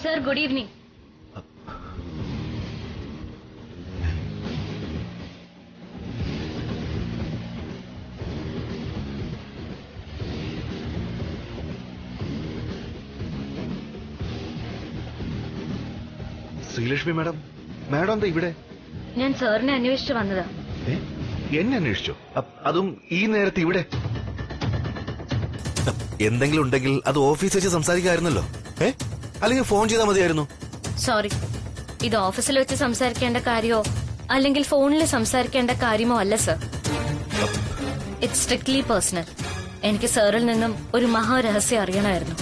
Sir, good evening. Sreelakshmi madam, madam എന്താ ഇവിടെ? ഞാൻ സാറിനെ അന്വേഷിച്ചു വന്നതാ. എന്നെ അന്വേഷിച്ചോ? അതും ഈ നേരത്തെ ഇവിടെ? എന്തെങ്കിലും ഉണ്ടെങ്കിൽ അത് ഓഫീസിൽ വെച്ച് സംസാരിക്കാമായിരുന്നല്ലോ. അല്ലെങ്കിൽ ഫോൺ ചെയ്താൽ മതിയായിരുന്നു. സോറി, ഇത് ഓഫീസിൽ വെച്ച് സംസാരിക്കേണ്ട കാര്യമോ അല്ലെങ്കിൽ ഫോണിൽ സംസാരിക്കേണ്ട കാര്യമോ അല്ല സർ. It's strictly personal. എനിക്ക് സാറിൽ നിന്നും ഒരു മഹാരഹസ്യം അറിയണമായിരുന്നു.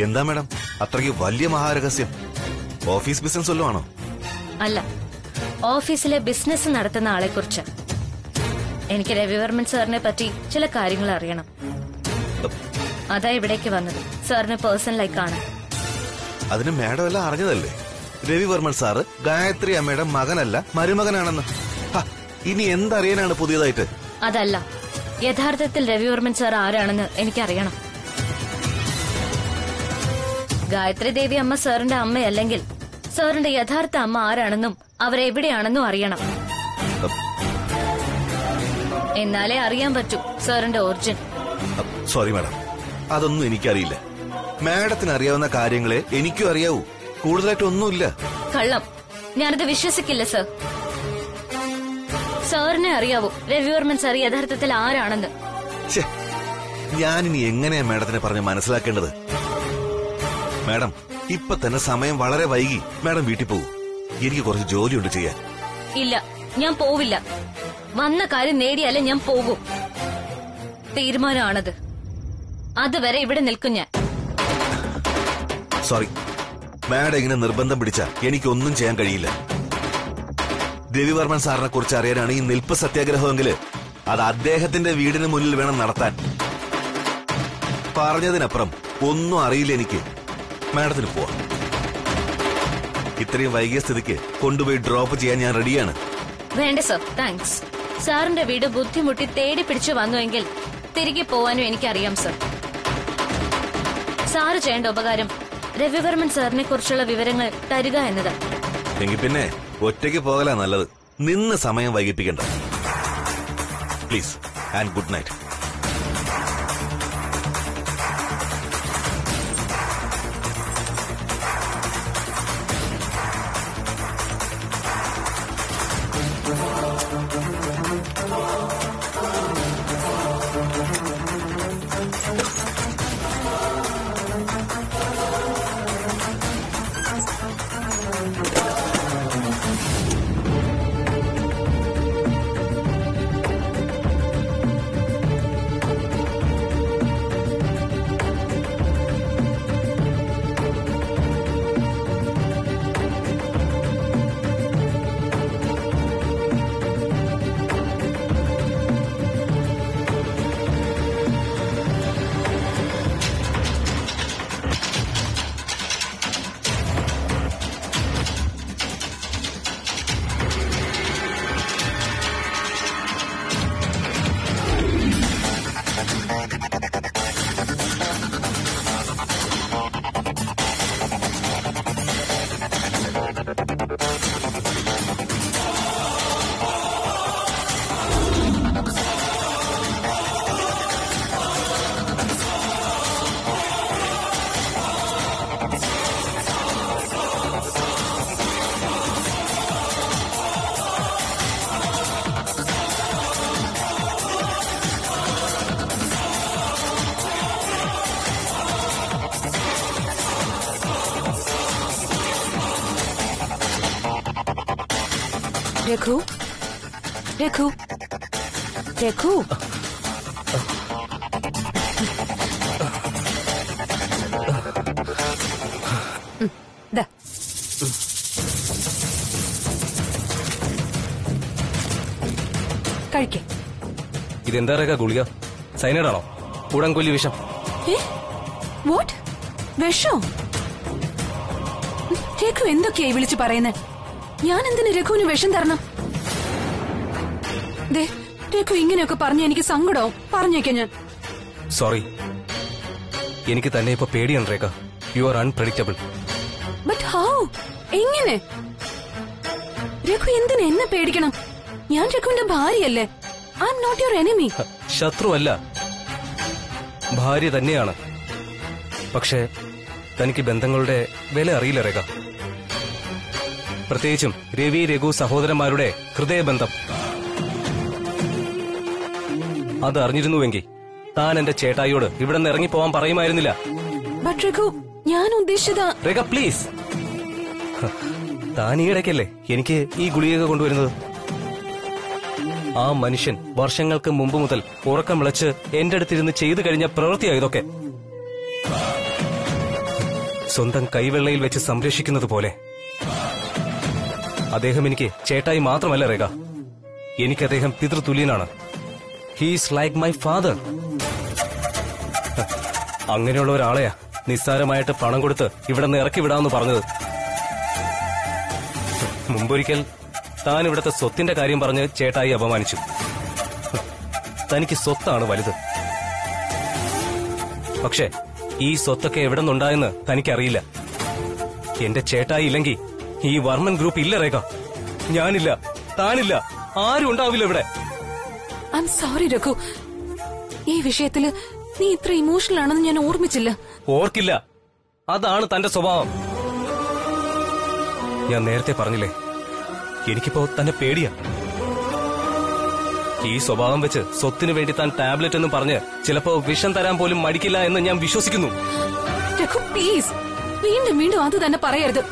എന്താ മാഡം അത്രയ്ക്ക് വലിയ മഹാരഹസ്യം? ഓഫീസ് ബിസിനസ് വല്ലതും ആണോ? അല്ല, ഓഫീസിലെ ബിസിനസ് നടത്തുന്ന ആളെ കുറിച്ച്. എനിക്ക് രവിവർമ്മൻ സാറിനെ പറ്റി ചില കാര്യങ്ങൾ അറിയണം. അതാ ഇവിടേക്ക് വന്നത്, സാറിനെ പേഴ്സണലായി കാണാൻ. അതിന് മാഡം എല്ലാം അറിഞ്ഞതല്ലേ? രവിവർമ്മൻ സാറ് ഗായത്രി അമ്മയുടെ മകനല്ല, മരുമകനാണെന്ന്. ഇനി എന്തറിയാനാണ് പുതിയതായിട്ട്? അതല്ല, യഥാർത്ഥത്തിൽ രവിവർമ്മൻ സാർ ആരാണെന്ന് എനിക്കറിയണം. ഗായത്രി ദേവി അമ്മ സാറിന്റെ അമ്മയല്ലെങ്കിൽ സാറിന്റെ യഥാർത്ഥ അമ്മ ആരാണെന്നും അവരെവിടെയാണെന്നും അറിയണം. എന്നാലേ അറിയാൻ പറ്റൂ സാറിന്റെ ഒറിജിൻ. സോറി മാഡം, അതൊന്നും എനിക്കറിയില്ല. മാഡത്തിന് അറിയാവുന്ന കാര്യങ്ങളെ എനിക്കും അറിയാവൂ, കൂടുതലായിട്ടൊന്നുമില്ല. കള്ളം, ഞാനത് വിശ്വസിക്കില്ല സർ. സാറിനെ അറിയാവൂ രവിവർമ്മൻ സാർ യഥാർത്ഥത്തിൽ ആരാണെന്ന്. ഞാനിനി എങ്ങനെയാ മാഡത്തിനെ പറഞ്ഞ് മനസ്സിലാക്കേണ്ടത്? മാഡം, ഇപ്പൊ തന്നെ സമയം വളരെ വൈകി. മാഡം വീട്ടിൽ പോകൂ, എനിക്ക് കുറച്ച് ജോലിയുണ്ട് ചെയ്യാൻ. ഇല്ല, ഞാൻ പോവില്ല. വന്ന കാര്യം നേടിയാലേ ഞാൻ പോകൂ. തീരുമാനമാണത്. അതുവരെ ഇവിടെ നിൽക്കും ഞാൻ. സോറി മാഡം, ഇങ്ങനെ നിർബന്ധം പിടിച്ച എനിക്കൊന്നും ചെയ്യാൻ കഴിയില്ല. രവിവർമ്മൻ സാറിനെ കുറിച്ച് അറിയാനാണ് ഈ നിൽപ്പ് സത്യാഗ്രഹമെങ്കിൽ അത് അദ്ദേഹത്തിന്റെ വീടിന് മുന്നിൽ വേണം നടത്താൻ. പറഞ്ഞതിനപ്പുറം ഒന്നും അറിയില്ല എനിക്ക്. മാഡത്തിന് പോവാം. ഇത്രയും വൈകിയ സ്ഥിതിക്ക് കൊണ്ടുപോയി ഡ്രോപ്പ് ചെയ്യാൻ ഞാൻ റെഡിയാണ്. വേണ്ട സർ, താങ്ക്സ്. സാറിന്റെ വീട് ബുദ്ധിമുട്ടി തേടി പിടിച്ചു വന്നുവെങ്കിൽ തിരികെ പോവാനും എനിക്കറിയാം സർ. സാറ് ചെയ്യേണ്ട ഉപകാരം രവിവർമ്മൻ സാറിനെ കുറിച്ചുള്ള വിവരങ്ങൾ തരിക എന്നത്. എങ്കിൽ പിന്നെ ഒറ്റയ്ക്ക് പോകലാ നല്ലത്. നിന്ന് സമയം വൈകിപ്പിക്കണ്ട please. And good night. Raghu, Raghu, Raghu. കഴിക്കേ. ഇതെന്താ രേഖ? ഗുളിക? സൈനൈഡാണോ? ഉടൻകൊല്ലി വിഷം? വാട്ട്? വിഷോ? രഘു എന്തൊക്കെയായി വിളിച്ചു പറയുന്നേ? ഞാൻ എന്തിനു രഘുവിന് വിഷം തരണം? രഘു ഇങ്ങനെയൊക്കെ പറഞ്ഞ എനിക്ക് സങ്കടവും. പറഞ്ഞേക്കാം ഞാൻ. സോറി, എനിക്ക് തന്നെ ഇപ്പൊ പേടിയാണ് Rekha. You are unpredictable. Raghu എങ്ങനെ? രഘു എന്തിനാ എന്നെ പേടിക്കണം? ഞാൻ രഘുവിന്റെ ഭാര്യയല്ലേ. I am not your enemy. ശത്രുവല്ല, ഭാര്യ തന്നെയാണ്. പക്ഷേ തനിക്ക് ബന്ധങ്ങളുടെ വില അറിയില്ല രേഖ. പ്രത്യേകിച്ചും രവി രഘു സഹോദരന്മാരുടെ ഹൃദയബന്ധം അത് അറിഞ്ഞിരുന്നുവെങ്കിൽ താൻ എന്റെ ചേട്ടായിയോട് ഇവിടെ നിന്ന് ഇറങ്ങിപ്പോവാൻ പറയുമായിരുന്നില്ല. ബട്ട് രഘു, ഞാൻ ഉദ്ദേശിച്ചത്... രേഖ പ്ലീസ്, താൻ ഈയിടയ്ക്കല്ലേ എനിക്ക് ഈ ഗുളിക കൊണ്ടുവരുന്നത്? ആ മനുഷ്യൻ വർഷങ്ങൾക്ക് മുമ്പ് മുതൽ ഉറക്കം വിളച്ച് എന്റെ അടുത്തിരുന്ന് ചെയ്തു കഴിഞ്ഞ പ്രവൃത്തിയായതൊക്കെ. സ്വന്തം കൈവെള്ളയിൽ വെച്ച് സംരക്ഷിക്കുന്നത് പോലെ. അദ്ദേഹം എനിക്ക് ചേട്ടായി മാത്രമല്ല രേഖ, എനിക്ക് അദ്ദേഹം പിതൃതുല്യനാണ്. He's like my father. അങ്ങനെയുള്ള ഒരാളെയാ നിസ്സാരമായിട്ട് പണം കൊടുത്ത് ഇവിടെ നിന്ന് ഇറക്കി വിടാമെന്ന് പറഞ്ഞത്. മുമ്പൊരിക്കൽ താൻ ഇവിടുത്തെ സ്വത്തിന്റെ കാര്യം പറഞ്ഞ് ചേട്ടായി അപമാനിച്ചു. തനിക്ക് സ്വത്താണ് വലുത്. പക്ഷെ ഈ സ്വത്തൊക്കെ എവിടെ നിന്നുണ്ടായെന്ന് തനിക്കറിയില്ല. എന്റെ ചേട്ടായി ഇല്ലെങ്കിൽ ഈ വർമ്മൻ ഗ്രൂപ്പ് ഇല്ല രേഖ. ഞാനില്ല, താനില്ല, ആരും ഉണ്ടാവില്ല ഇവിടെ. ഐ എം സോറി രഘു, ഈ വിഷയത്തില് നീ ഇത്ര ഇമോഷണൽ ആണെന്ന് ഞാൻ ഓർമ്മിച്ചില്ല. ഓർക്കില്ല, അതാണ് തന്റെ സ്വഭാവം. ഞാൻ നേരത്തെ പറഞ്ഞില്ലേ, എനിക്കിപ്പോ തന്നെ പേടിയാ. ഈ സ്വഭാവം വെച്ച് സ്വത്തിനു വേണ്ടി താൻ ടാബ്ലറ്റ് എന്ന് പറഞ്ഞ് ചിലപ്പോ വിഷം തരാൻ പോലും മടിക്കില്ല എന്ന് ഞാൻ വിശ്വസിക്കുന്നു. രഘു പ്ലീസ്, വീണ്ടും വീണ്ടും അത് തന്നെ പറയരുത്.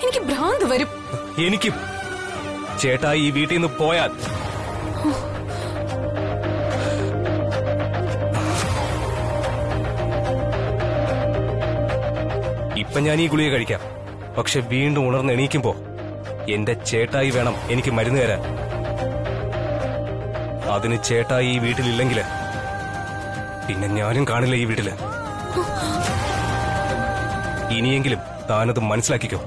എനിക്ക് ഭ്രാന്ത് വരും. എനിക്കും. ചേട്ടായി ഈ വീട്ടിൽ നിന്ന് പോയാൽ ഇപ്പൊ ഞാൻ ഈ ഗുളിക കഴിക്കാം. പക്ഷെ വീണ്ടും ഉണർന്ന് എണീക്കുമ്പോ എന്റെ ചേട്ടായി വേണം എനിക്ക് മരുന്ന് തരാൻ. അതിന് ചേട്ടായി ഈ വീട്ടിലില്ലെങ്കില് പിന്നെ ഞാനും കാണില്ല ഈ വീട്ടില്. ഇനിയെങ്കിലും താനത് മനസ്സിലാക്കിക്കോ.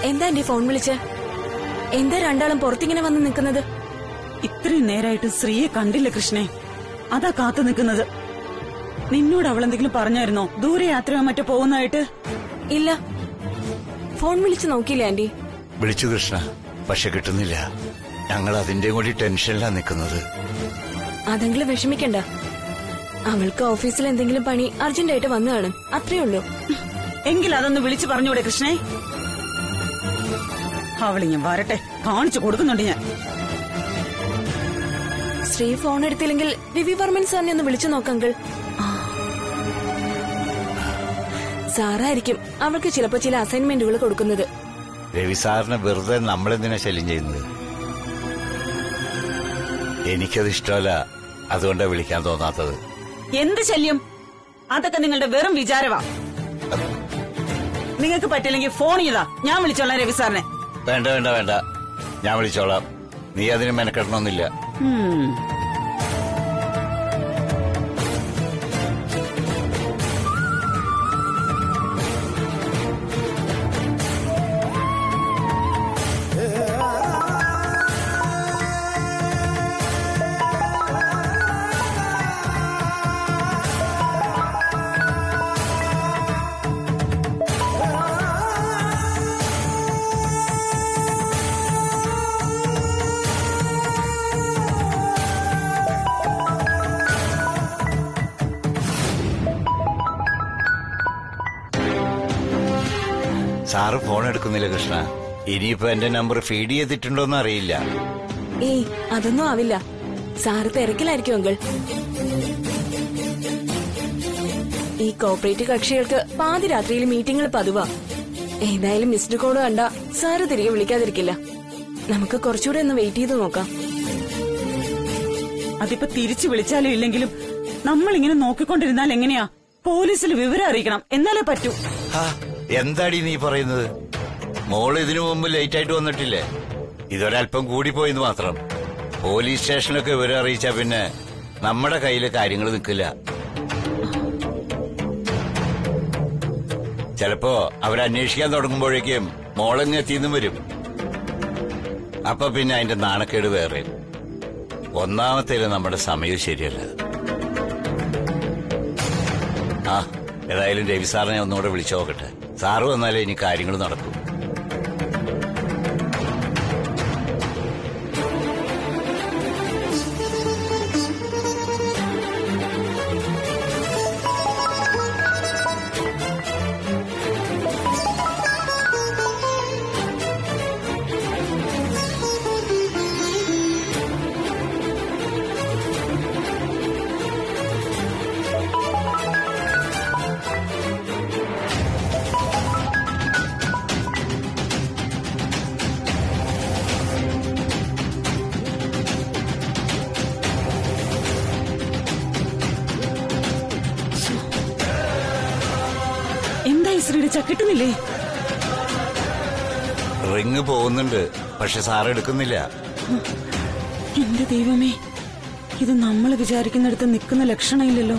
എന്താ എന്റെ ഫോൺ വിളിച്ച്? എന്താ രണ്ടാളും പുറത്തിങ്ങനെ വന്ന് നിൽക്കുന്നത്? ഇത്രയും നേരായിട്ട് ശ്രീയെ കണ്ടില്ല കൃഷ്ണേ, അതാ കാത്തു നിൽക്കുന്നത്. നിന്നോട് അവൾ എന്തെങ്കിലും പറഞ്ഞായിരുന്നോ ദൂരെ യാത്രയോ മറ്റോ പോകുന്നതായിട്ട്? ഇല്ല, ഫോൺ വിളിച്ച് നോക്കിയില്ല ആന്റി. വിളിച്ചു കൃഷ്ണ, പക്ഷെ കിട്ടുന്നില്ല. ഞങ്ങൾ അതിന്റെ കൂടി ടെൻഷനിലാ നിൽക്കുന്നത്. അതെങ്കിലും വിഷമിക്കണ്ട, അവൾക്ക് ഓഫീസിൽ എന്തെങ്കിലും പണി അർജന്റായിട്ട് വന്നു കാണും, അത്രേ ഉള്ളൂ. എങ്കിൽ അതൊന്ന് വിളിച്ചു പറഞ്ഞൂടെ കൃഷ്ണേ? അവളിങ്ങ വരട്ടെ, കാണിച്ചു കൊടുക്കുന്നുണ്ട് ഞാൻ. ശ്രീ ഫോൺ എടുത്തില്ലെങ്കിൽ രവി വർമ്മൻ സാറിനെ ഒന്ന് വിളിച്ചു നോക്കങ്കിൾ. സാറായിരിക്കും അവൾക്ക് ചിലപ്പോ ചില അസൈൻമെന്റുകൾ കൊടുക്കുന്നത്. രവി സാറിന് വെറുതെ നമ്മളെന്തിനാ ശല്യം ചെയ്യുന്നത്? എനിക്കത് ഇഷ്ടമല്ല, അതുകൊണ്ടാ വിളിക്കാൻ തോന്നാത്തത്. എന്ത് ശല്യം? അതൊക്കെ നിങ്ങളുടെ വെറും വിചാരവാ. നിങ്ങൾക്ക് പറ്റില്ലെങ്കിൽ ഫോൺ ചെയ്താ ഞാൻ വിളിച്ചോളാം രവി സാറിനെ. വേണ്ട വേണ്ട വേണ്ട, ഞാൻ വിളിച്ചോളാം. നീ അതിന് മെനക്കെടണമെന്നില്ല. സാറ് ഫോൺ എടുക്കുന്നില്ല കൃഷ്ണ. ഇനിയിപ്പോ എന്റെ നമ്പർ ഫീഡ് ചെയ്തിട്ടുണ്ടോന്ന് അറിയില്ല. ഏയ് അതൊന്നും ആവില്ല. സാറ് തിരക്കിലായിരിക്കും അങ്കിൾ. ഈ കോപ്പറേറ്റീവ് കക്ഷികൾക്ക് പാതിരാത്രിയിൽ മീറ്റിംഗുകൾ പതിവാ. ഏതായാലും മിസ്ഡ് കോഡ് കണ്ട സാറ് തിരികെ വിളിക്കാതിരിക്കില്ല. നമുക്ക് കുറച്ചുകൂടെ ഒന്ന് വെയിറ്റ് ചെയ്ത് നോക്കാം. അതിപ്പോ തിരിച്ചു വിളിച്ചാലും ഇല്ലെങ്കിലും നമ്മളിങ്ങനെ നോക്കിക്കൊണ്ടിരുന്നാൽ എങ്ങനെയാ? പോലീസിൽ വിവരം അറിയിക്കണം, എന്നാലേ പറ്റൂ. എന്താടി നീ പറയുന്നത്? മോള് ഇതിനു മുമ്പ് ലേറ്റ് ആയിട്ട് വന്നിട്ടില്ലേ? ഇതൊരൽപ്പം കൂടിപ്പോയെന്ന് മാത്രം. പോലീസ് സ്റ്റേഷനിലൊക്കെ വിവരം അറിയിച്ചാ പിന്നെ നമ്മുടെ കയ്യിലെ കാര്യങ്ങൾ നിൽക്കില്ല. ചിലപ്പോ അവരന്വേഷിക്കാൻ തുടങ്ങുമ്പോഴേക്കും മോളങ്ങ് എത്തിയെന്നും വരും. അപ്പൊ പിന്നെ അതിന്റെ നാണക്കേട് വേറെ. ഒന്നാമത്തേല് നമ്മുടെ സമയം ശരിയല്ല. ഏതായാലും രവി സാറിനെ ഒന്നുകൂടെ വിളിച്ചു നോക്കട്ടെ. സാറ് വന്നാലേ ഇനി കാര്യങ്ങൾ നടക്കും. കിട്ടുന്നില്ലേ? റിങ് പോകുന്നുണ്ട്, പക്ഷെ സാർ എടുക്കുന്നില്ല. എന്റെ ദൈവമേ, ഇത് നമ്മൾ വിചാരിക്കുന്നിടത്ത് നിൽക്കുന്ന ലക്ഷണമില്ലല്ലോ.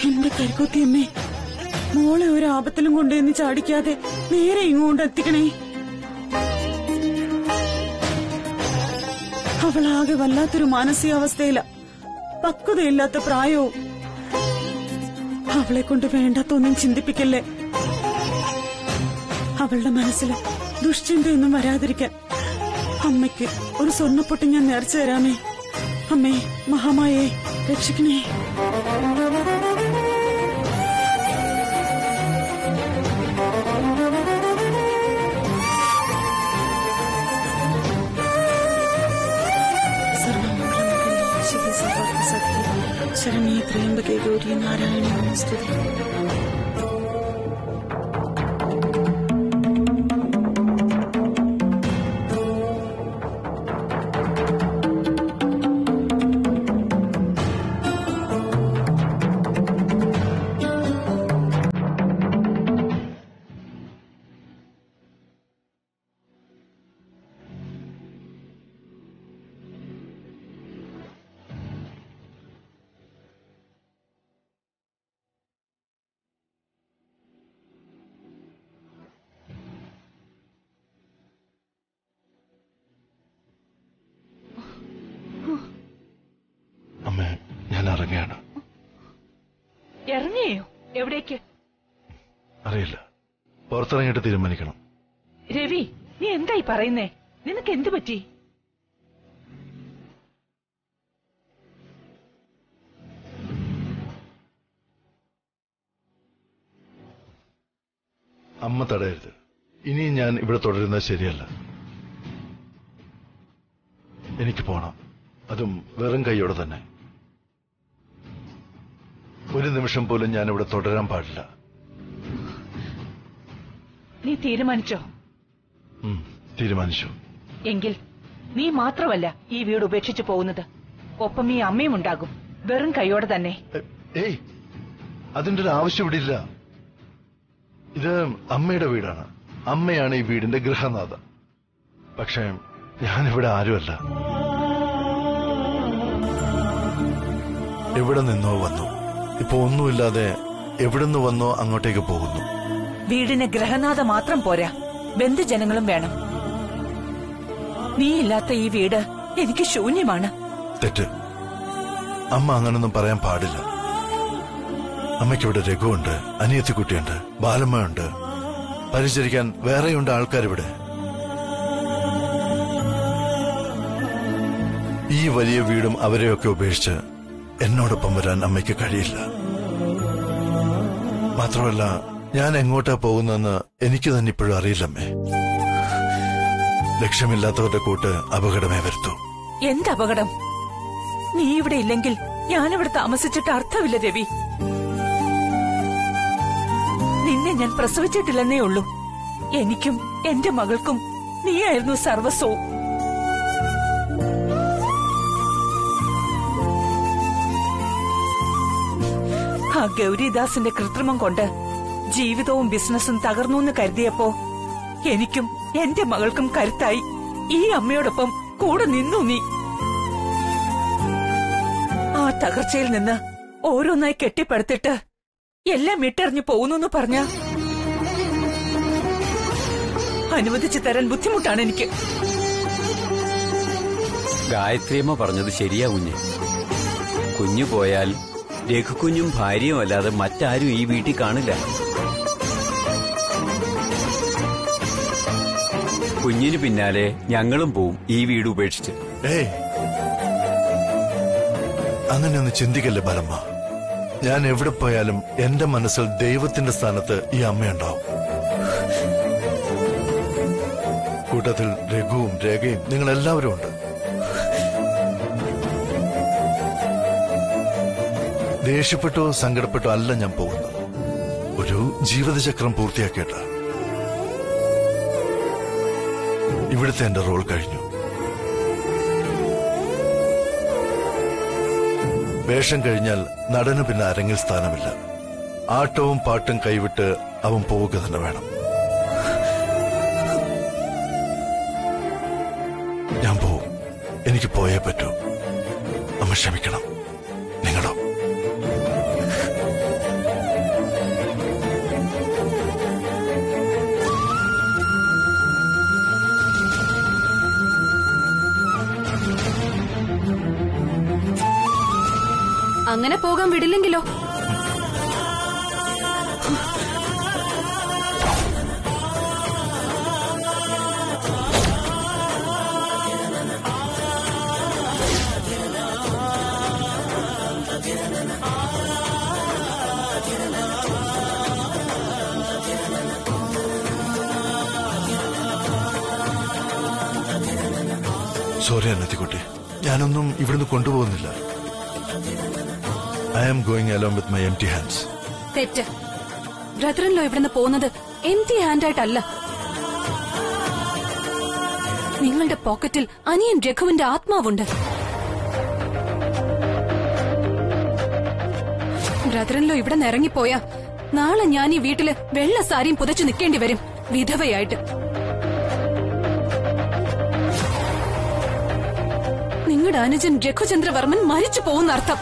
എന്റെ കരുക്കുത്തിയമ്മേ, മോളെ ഒരു ആപത്തിലും കൊണ്ടുവന്ന് ചാടിക്കാതെ നേരെ ഇങ്ങോട്ട് എത്തിക്കണേ. അവളാകെ വല്ലാത്തൊരു മാനസികാവസ്ഥയില, പക്വതയില്ലാത്ത പ്രായവും. അവളെ കൊണ്ട് വേണ്ടാത്തൊന്നും ചിന്തിപ്പിക്കല്ലേ. അവളുടെ മനസ്സിൽ ദുഷ്ചിന്തയൊന്നും വരാതിരിക്കാൻ അമ്മയ്ക്ക് ഒരു സ്വർണ്ണപ്പൊട്ട് ഞാൻ നേർച്ച തരാമേ. അമ്മേ മഹാമായേ, രക്ഷിക്കണേ. ശരണീയ ത്രയംബകേ ഗൗരി നാരായണി നമസ്തുതേ. ഇറങ്ങിയോ? എവിടേക്ക് അറിയില്ല, പുറത്തിറങ്ങിയിട്ട് തീരുമാനിക്കണം. രവി, നീ എന്തായി പറയുന്നേ? നിനക്ക് എന്തു പറ്റി? അമ്മ തടയരുത്. ഇനിയും ഞാൻ ഇവിടെ തുടരുന്നത് ശരിയല്ല. എനിക്ക് പോണം, അതും വെറും കൈയോടെ തന്നെ. ഒരു നിമിഷം പോലും ഞാൻ ഇവിടെ തുടരാൻ പാടില്ല. നീ തീരുമാനിച്ചോ? തീരുമാനിച്ചു. എങ്കിൽ നീ മാത്രമല്ല ഈ വീട് ഉപേക്ഷിച്ചു പോകുന്നത്, ഒപ്പം ഈ അമ്മയും ഉണ്ടാകും, വെറും കൈയോടെ തന്നെ. ഏയ്, അതിന്റെ ഒരു ആവശ്യം ഇവിടെ ഇല്ല. ഇത് അമ്മയുടെ വീടാണ്. അമ്മയാണ് ഈ വീടിന്റെ ഗൃഹനാഥ. പക്ഷേ ഞാനിവിടെ ആരുമല്ല. എവിടെ നിന്നോ വന്നു. ഇപ്പൊ ഒന്നുമില്ലാതെ എവിടുന്ന് വന്നോ അങ്ങോട്ടേക്ക് പോകുന്നു. വീടിന് ഗ്രഹനാഥ മാത്രം പോരാ, ബന്ധുജനങ്ങളും വേണം. നീ ഇല്ലാത്ത ഈ വീട് എനിക്ക് ശൂന്യമാണ്. തെറ്റ്. അമ്മ അങ്ങനൊന്നും പറയാൻ പാടില്ല. അമ്മയ്ക്കിവിടെ രഘുവുണ്ട്, അനിയത്തിക്കുട്ടിയുണ്ട്, ബാലമ്മയുണ്ട്, പരിചരിക്കാൻ വേറെയുണ്ട് ആൾക്കാരിവിടെ. ഈ വലിയ വീടും അവരെയൊക്കെ ഉപേക്ഷിച്ച് എന്നോടൊപ്പം വരാൻ അമ്മയ്ക്ക് കഴിയില്ല. മാത്രമല്ല, ഞാൻ എങ്ങോട്ടാ പോകുന്നതെന്ന് എനിക്ക് തന്നെ ഇപ്പോഴും അറിയില്ലമ്മേ. ലക്ഷ്യമില്ലാത്തവരുടെ കൂട്ട് അപകടമേ വരുത്തൂ. എന്ത് അപകടം? നീ ഇവിടെ ഇല്ലെങ്കിൽ ഞാനിവിടെ താമസിച്ചിട്ട് അർത്ഥമില്ല രവി. നിന്നെ ഞാൻ പ്രസവിച്ചിട്ടില്ലെന്നേ ഉള്ളൂ. എനിക്കും എന്റെ മകൾക്കും നീയായിരുന്നു സർവസ്വവും. ആ ഗൗരിദാസിന്റെ കൃത്രിമം കൊണ്ട് ജീവിതവും ബിസിനസ്സും തകർന്നു കരുതിയപ്പോ എനിക്കും എന്റെ മകൾക്കും കരുത്തായി ഈ അമ്മയോടൊപ്പം കൂടെ നിന്നു നീ. ആ തകർച്ചയിൽ നിന്ന് ഓരോന്നായി കെട്ടിപ്പടുത്തിട്ട് എല്ലാം ഇട്ടെറിഞ്ഞു പോകുന്നു പറഞ്ഞ അനുവദിച്ചു തരാൻ ബുദ്ധിമുട്ടാണ് എനിക്ക്. ഗായത്രിയമ്മ പറഞ്ഞത് ശരിയാ കുഞ്ഞ്. കുഞ്ഞു പോയാൽ രഘുക്കുഞ്ഞും ഭാര്യയും അല്ലാതെ മറ്റാരും ഈ വീട്ടിൽ കാണില്ല. കുഞ്ഞിന് പിന്നാലെ ഞങ്ങളും പോവും ഈ വീട് ഉപേക്ഷിച്ച്. അങ്ങനെയൊന്നും ചിന്തിക്കല്ലേ ബാലമ്മ. ഞാൻ എവിടെ പോയാലും എന്റെ മനസ്സിൽ ദൈവത്തിന്റെ സ്ഥാനത്ത് ഈ അമ്മയുണ്ടാവും. കൂട്ടത്തിൽ രഘുവും രേഖയും നിങ്ങളെല്ലാവരും ഉണ്ട്. ദേഷ്യപ്പെട്ടോ സങ്കടപ്പെട്ടോ അല്ല ഞാൻ പോകുന്നത്. ഒരു ജീവിതചക്രം പൂർത്തിയാക്കിയിട്ട ഇവിടുത്തെ എന്റെ റോൾ കഴിഞ്ഞു. വേഷം കഴിഞ്ഞാൽ നടന് പിന്നെ അരങ്ങിൽ സ്ഥാനമില്ല. ആട്ടവും പാട്ടും കൈവിട്ട് അവൻ പോവുക തന്നെ വേണം. ഞാൻ പോവും. എനിക്ക് പോയേ പറ്റൂ. അമ്മ ക്ഷമിക്കണം. നിങ്ങളോ? അങ്ങനെ പോകാൻ വിടില്ലെങ്കിലോ? സോറി അന്നത്തിക്കുട്ടി, ഞാനൊന്നും ഇവിടുന്ന് കൊണ്ടുപോകുന്നില്ല. I am going along with my empty hands. തെറ്റ്. ബ്രദറിൻലോ ഇവിടുന്ന് പോകുന്നത് എംപ്റ്റി ഹാൻഡായിട്ടല്ല. നിങ്ങളുടെ പോക്കറ്റിൽ അനിയൻ രഘുവിന്റെ ആത്മാവുണ്ട്. ബ്രദറിൻലോ ഇവിടെ നിന്ന് ഇറങ്ങിപ്പോയാ നാളെ ഞാൻ ഈ വീട്ടില് വെള്ള സാരിയും പുതച്ചു നിൽക്കേണ്ടി വരും, വിധവയായിട്ട്. നിങ്ങളുടെ അനുജൻ രഘുചന്ദ്രവർമ്മൻ മരിച്ചു പോകുന്ന അർത്ഥം.